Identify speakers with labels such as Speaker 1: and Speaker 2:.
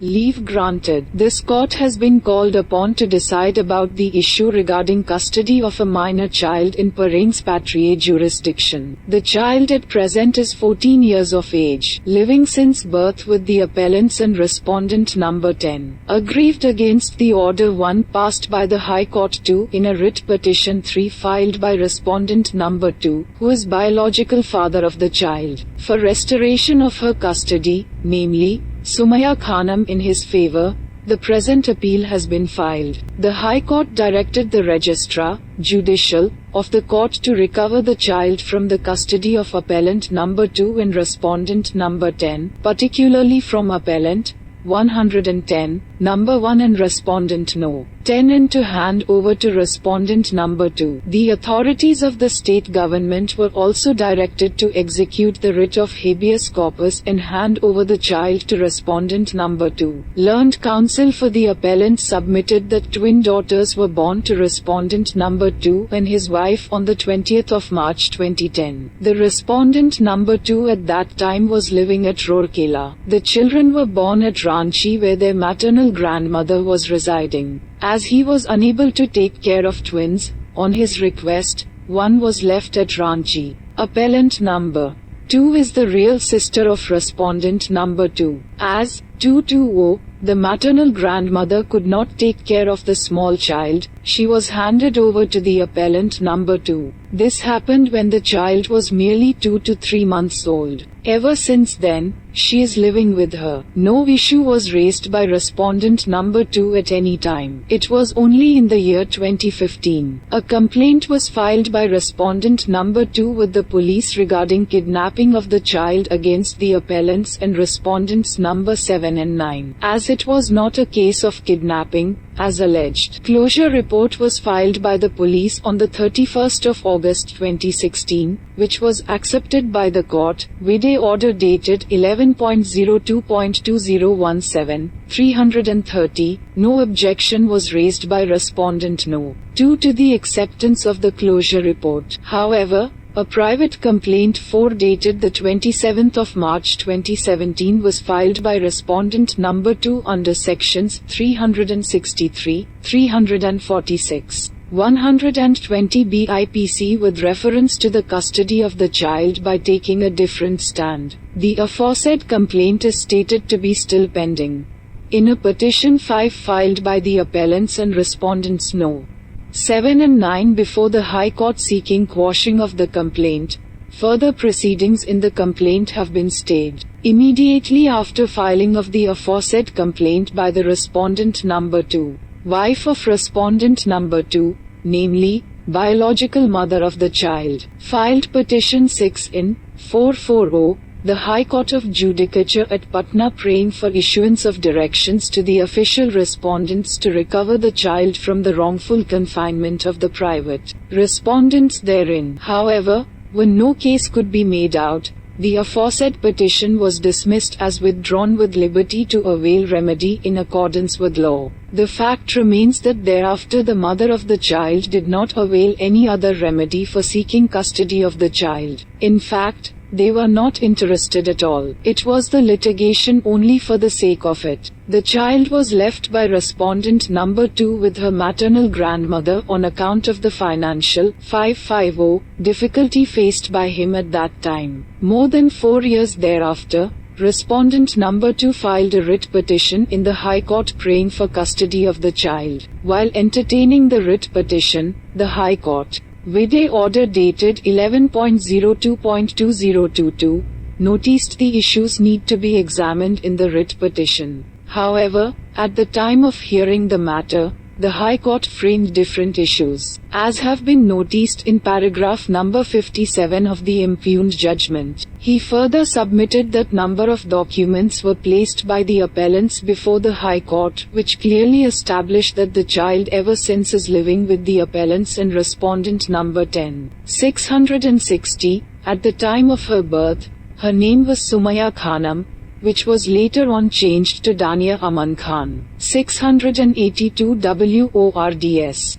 Speaker 1: Leave granted. This court has been called upon to decide about the issue regarding custody of a minor child in P.A.'s Patriae jurisdiction. The child at present is 14 years of age, living since birth with the appellants and respondent number 10. Aggrieved against the order 1 passed by the High Court 2 in a writ petition 3 filed by respondent number 2, who is biological father of the child, for restoration of her custody, namely, Sumaya Khanam in his favor, the present appeal has been filed. The High Court directed the Registrar, Judicial, of the court to recover the child from the custody of appellant number 2 and respondent number 10, particularly from appellant 110, number 1 and respondent no. 10 and to hand over to respondent number 2. The authorities of the state government were also directed to execute the writ of habeas corpus and hand over the child to respondent number 2. Learned counsel for the appellant submitted that twin daughters were born to respondent number 2 and his wife on the 20th of March 2010. The respondent number 2 at that time was living at Rourkela. The children were born at Ranchi, where their maternal grandmother was residing. As he was unable to take care of twins, on his request, one was left at Ranchi. Appellant number 2 is the real sister of respondent number 2. As 220, the maternal grandmother could not take care of the small child, she was handed over to the appellant number 2. This happened when the child was merely 2 to 3 months old. Ever since then, she is living with her. No issue was raised by respondent number 2 at any time. It was only in the year 2015. A complaint was filed by respondent number 2 with the police regarding kidnapping of the child against the appellants and respondents number 7 and 9. As it was not a case of kidnapping, as alleged. Closure report was filed by the police on the 31st of August 2016, which was accepted by the court, vide order dated 11.02.2017, 330, no objection was raised by respondent no. 2 to the acceptance of the closure report. However, a private complaint 4 dated the 27th of March 2017 was filed by respondent number 2 under sections 363, 346, 120 BIPC with reference to the custody of the child by taking a different stand. The aforesaid complaint is stated to be still pending. In a petition 5 filed by the appellants and respondents no. 7 and 9 before the High Court seeking quashing of the complaint, further proceedings in the complaint have been stayed. Immediately after filing of the aforesaid complaint by the respondent number 2, wife of respondent number 2, namely, biological mother of the child, filed petition 6 in 440, the High Court of Judicature at Patna praying for issuance of directions to the official respondents to recover the child from the wrongful confinement of the private respondents therein. However, when no case could be made out, the aforesaid petition was dismissed as withdrawn with liberty to avail remedy in accordance with law. The fact remains that thereafter the mother of the child did not avail any other remedy for seeking custody of the child. In fact, they were not interested at all. It was the litigation only for the sake of it. The child was left by respondent number 2 with her maternal grandmother on account of the financial 550 difficulty faced by him at that time. More than 4 years thereafter, respondent number 2 filed a writ petition in the High Court praying for custody of the child. While entertaining the writ petition, the High Court, vide order dated 11.02.2022, noticed the issues need to be examined in the writ petition. However, at the time of hearing the matter, the High Court framed different issues, as have been noticed in paragraph number 57 of the impugned judgment. He further submitted that number of documents were placed by the appellants before the High Court, which clearly established that the child ever since is living with the appellants and respondent number 10. 660, at the time of her birth, her name was Sumaya Khanam, which was later on changed to Dania Aman Khan. 682 WORDS